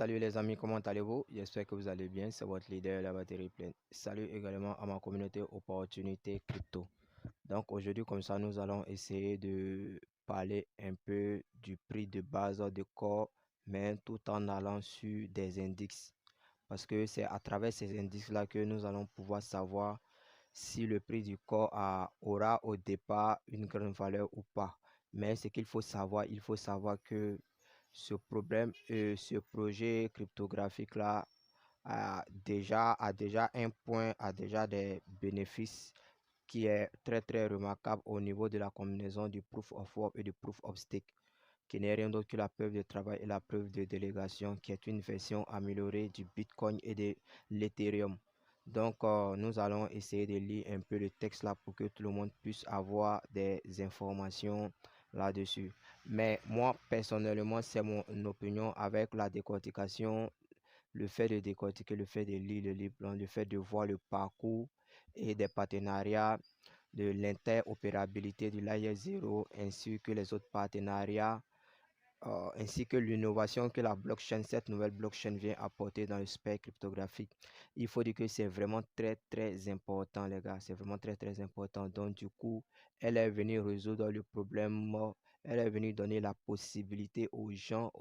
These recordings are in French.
Salut les amis, comment allez-vous? J'espère que vous allez bien. C'est votre leader, la batterie pleine. Salut également à ma communauté Opportunité Crypto. Donc aujourd'hui, comme ça, nous allons essayer de parler un peu du prix de base de corps, mais tout en allant sur des indices. Parce que c'est à travers ces indices-là que nous allons pouvoir savoir si le prix du corps aura au départ une grande valeur ou pas. Mais ce qu'il faut savoir, il faut savoir que ce projet cryptographique-là a déjà un point, a déjà des bénéfices qui est très très remarquable au niveau de la combinaison du proof of work et du proof of stake, qui n'est rien d'autre que la preuve de travail et la preuve de délégation, qui est une version améliorée du Bitcoin et de l'Ethereum. Donc, nous allons essayer de lire un peu le texte là pour que tout le monde puisse avoir des informations là-dessus. Mais moi, personnellement, c'est mon opinion avec la décortication, le fait de décortiquer, le fait de lire le livre blanc, le fait de voir le parcours et des partenariats, de l'interopérabilité du layer 0 ainsi que les autres partenariats ainsi que l'innovation que la blockchain, cette nouvelle blockchain vient apporter dans le spectre cryptographique. Il faut dire que c'est vraiment très très important les gars, c'est vraiment très très important. Donc du coup, elle est venue résoudre le problème, elle est venue donner la possibilité aux gens,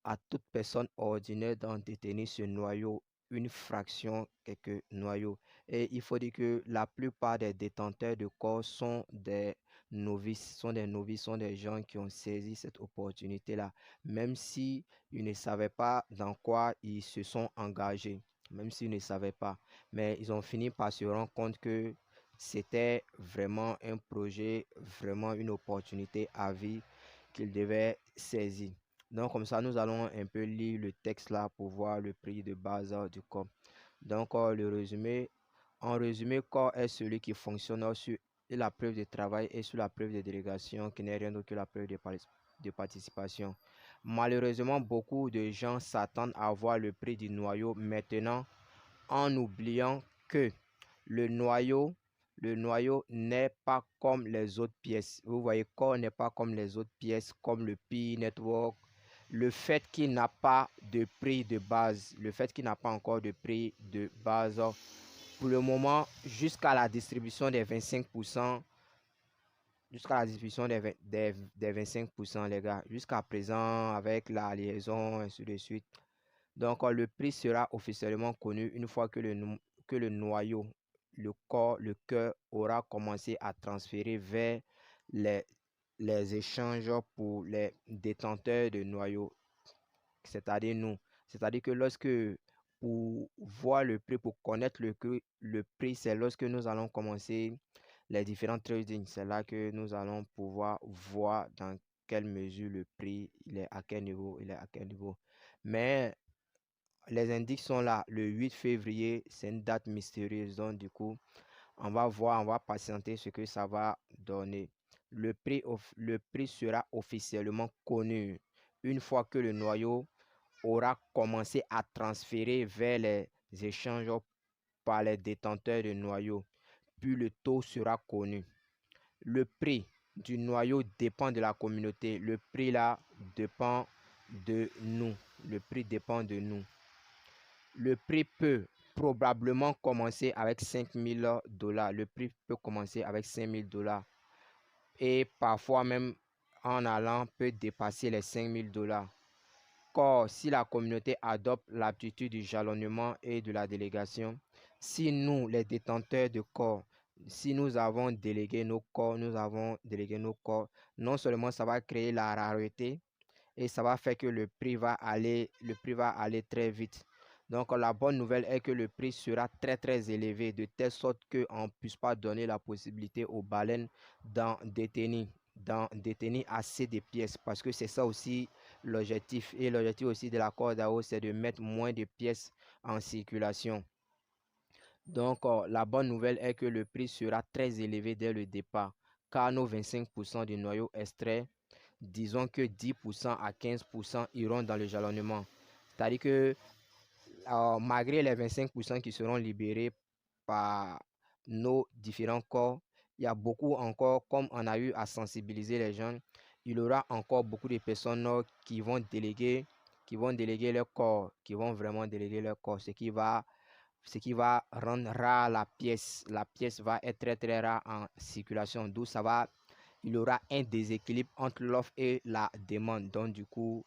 à toute personne ordinaire d'en détenir ce noyau, une fraction, quelques noyaux. Et il faut dire que la plupart des détenteurs de corps sont des gens qui ont saisi cette opportunité-là, même si ils ne savaient pas dans quoi ils se sont engagés, même s'ils ne savaient pas. Mais ils ont fini par se rendre compte que c'était vraiment un projet, vraiment une opportunité à vie qu'ils devaient saisir. Donc, comme ça, nous allons un peu lire le texte là pour voir le prix de base du corps. Donc, le résumé, en résumé, corps est celui qui fonctionne sur la preuve de travail et sur la preuve de délégation, qui n'est rien d'autre que la preuve de participation. Malheureusement, beaucoup de gens s'attendent à voir le prix du noyau maintenant en oubliant que le noyau, le noyau n'est pas comme les autres pièces. Vous voyez, Core n'est pas comme les autres pièces, comme le Pi Network. Le fait qu'il n'a pas de prix de base, le fait qu'il n'a pas encore de prix de base, pour le moment, jusqu'à la distribution des 25%, jusqu'à la distribution des 25%, les gars, jusqu'à présent, avec la liaison, ainsi de suite. Donc, le prix sera officiellement connu une fois que le noyau, le corps, le cœur aura commencé à transférer vers les, les échanges pour les détenteurs de noyaux, c'est-à-dire nous. C'est-à-dire que lorsque, pour voir le prix, pour connaître le prix, c'est lorsque nous allons commencer les différents trading. C'est là que nous allons pouvoir voir dans quelle mesure le prix, il est à quel niveau, il est à quel niveau. Mais les indices sont là. Le 8 février, c'est une date mystérieuse. Donc, du coup, on va voir, on va patienter ce que ça va donner. Le prix sera officiellement connu une fois que le noyau aura commencé à transférer vers les échanges par les détenteurs de noyaux. Puis le taux sera connu. Le prix du noyau dépend de la communauté. Le prix là dépend de nous. Le prix dépend de nous. Le prix peut probablement commencer avec 5000 dollars. Le prix peut commencer avec 5000 dollars. Et parfois même en allant peut dépasser les 5000 dollars. Car si la communauté adopte l'aptitude du jalonnement et de la délégation, si nous, les détenteurs de corps, si nous avons délégué nos corps, non seulement ça va créer la rareté et ça va faire que le prix va aller très vite. Donc la bonne nouvelle est que le prix sera très très élevé de telle sorte qu'on ne puisse pas donner la possibilité aux baleines d'en détenir assez de pièces, parce que c'est ça aussi l'objectif. Et l'objectif aussi de la corde à eau, c'est de mettre moins de pièces en circulation. Donc la bonne nouvelle est que le prix sera très élevé dès le départ, car nos 25% du noyau extrait, disons que 10% à 15% iront dans le jalonnement. C'est-à-dire que malgré les 25% qui seront libérés par nos différents corps, il y a beaucoup encore, comme on a eu à sensibiliser les gens, il y aura encore beaucoup de personnes qui vont déléguer qui vont déléguer leur corps, qui vont vraiment déléguer leur corps, ce qui va rendre rare la pièce. La pièce va être très très rare en circulation, d'où il y aura un déséquilibre entre l'offre et la demande. Donc du coup,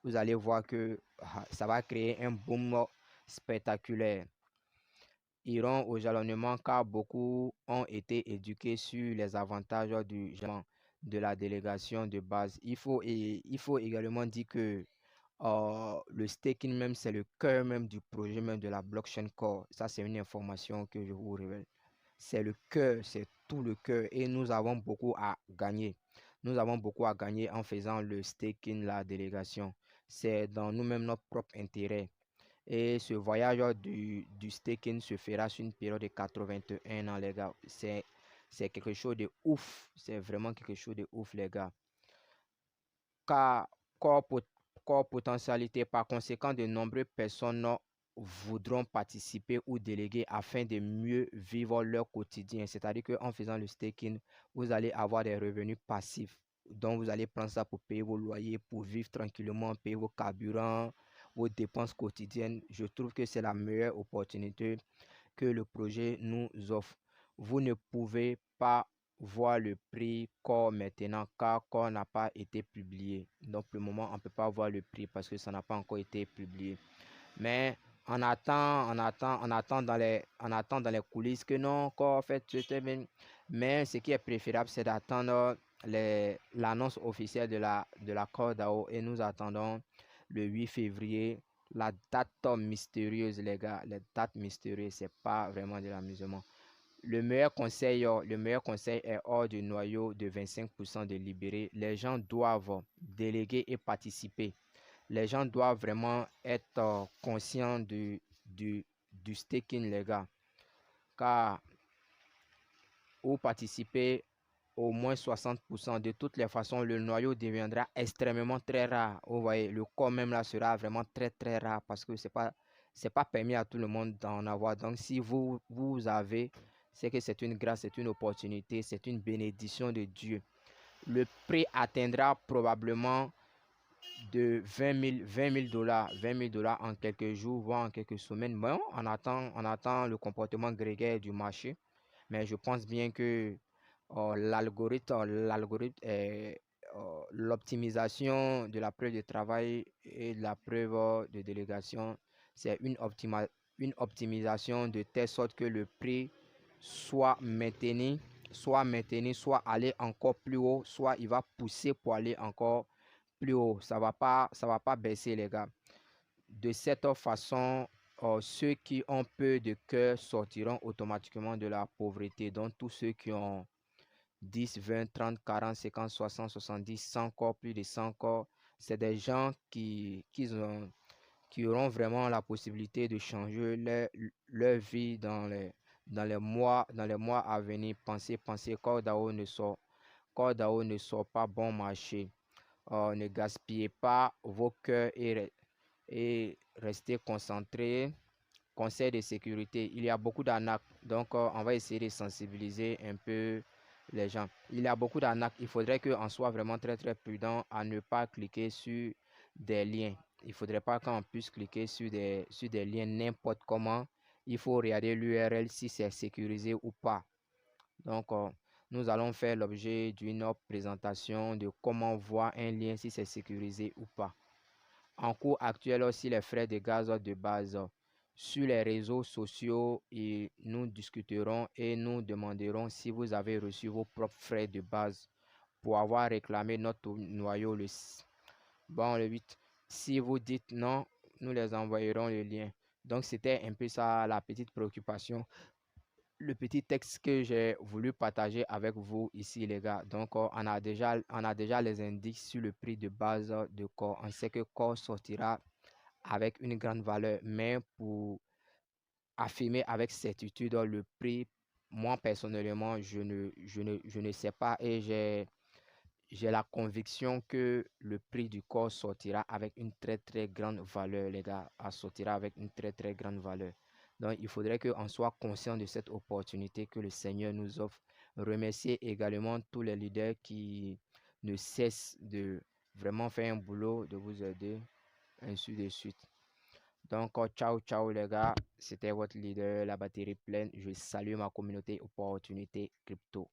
vous allez voir que ça va créer un boom spectaculaire. Iront au jalonnement car beaucoup ont été éduqués sur les avantages du jalonnement de la délégation de base. Il faut également dire que le staking même, c'est le cœur même du projet même de la blockchain core. Ça, c'est une information que je vous révèle. C'est le cœur, c'est tout le cœur et nous avons beaucoup à gagner. Nous avons beaucoup à gagner en faisant le staking, la délégation. C'est dans nous-mêmes notre propre intérêt. Et ce voyage du staking se fera sur une période de 81 ans, les gars. C'est quelque chose de ouf. C'est vraiment quelque chose de ouf, les gars. Car corps, corps potentialité, par conséquent, de nombreuses personnes voudront participer ou déléguer afin de mieux vivre leur quotidien. C'est-à-dire qu'en faisant le staking, vous allez avoir des revenus passifs. Donc, vous allez prendre ça pour payer vos loyers, pour vivre tranquillement, payer vos carburants, vos dépenses quotidiennes. Je trouve que c'est la meilleure opportunité que le projet nous offre. Vous ne pouvez pas voir le prix corps maintenant car corps n'a pas été publié. Donc, pour le moment, on ne peut pas voir le prix parce que ça n'a pas encore été publié. Mais on attend dans les coulisses que non, encore en fait, mais ce qui est préférable, c'est d'attendre l'annonce officielle de la CODAO et nous attendons le 8 février, la date mystérieuse, les gars, les dates mystérieuses, c'est pas vraiment de l'amusement. Le meilleur conseil est hors du noyau de 25% de libérés. Les gens doivent déléguer et participer. Les gens doivent vraiment être conscients du staking, les gars. Car ou participer au moins 60%. De toutes les façons, le noyau deviendra extrêmement très rare. Vous voyez, le corps même là sera vraiment très très rare parce que c'est pas permis à tout le monde d'en avoir. Donc si vous avez, c'est que c'est une grâce, c'est une opportunité, c'est une bénédiction de Dieu. Le prix atteindra probablement de 20 000 dollars, 20 000 dollars en quelques jours, voire en quelques semaines. Bon, on attend le comportement grégaire du marché, mais je pense bien que l'algorithme est l'optimisation de la preuve de travail et de la preuve de délégation, c'est une optimisation de telle sorte que le prix soit maintenu, soit aller encore plus haut, soit il va pousser pour aller encore plus haut. Ça va pas baisser, les gars. De cette façon, ceux qui ont peu de cœur sortiront automatiquement de la pauvreté. Donc, tous ceux qui ont 10, 20, 30, 40, 50, 60, 70, 100 corps, plus de 100 corps, c'est des gens qui auront vraiment la possibilité de changer leur vie dans les mois à venir. Pensez, Corps DAO ne sort pas bon marché. Ne gaspillez pas vos cœurs et restez concentrés. Conseil de sécurité, il y a beaucoup d'arnaques. Donc, on va essayer de sensibiliser un peu les gens. Il y a beaucoup d'arnaques. Il faudrait qu'on soit vraiment très, très prudent à ne pas cliquer sur des liens. Il ne faudrait pas qu'on puisse cliquer sur des liens n'importe comment. Il faut regarder l'URL si c'est sécurisé ou pas. Donc, nous allons faire l'objet d'une présentation de comment voir un lien si c'est sécurisé ou pas. En cours actuel aussi, les frais de gaz de base. Sur les réseaux sociaux, et nous discuterons et nous demanderons si vous avez reçu vos propres frais de base pour avoir réclamé notre noyau le 8. Si vous dites non, nous les envoyerons le lien. Donc, c'était un peu ça la petite préoccupation, le petit texte que j'ai voulu partager avec vous ici, les gars. Donc, on a déjà les indices sur le prix de base de corps. On sait que corps sortira avec une grande valeur, mais pour affirmer avec certitude le prix, moi personnellement, je ne sais pas et j'ai la conviction que le prix du corps sortira avec une très très grande valeur, les gars, sortira avec une très très grande valeur. Donc, il faudrait qu'on soit conscient de cette opportunité que le Seigneur nous offre. Remercier également tous les leaders qui ne cessent de vraiment faire un boulot, de vous aider. ainsi de suite. Donc, ciao, ciao les gars. C'était votre leader, la batterie pleine. Je salue ma communauté opportunité crypto.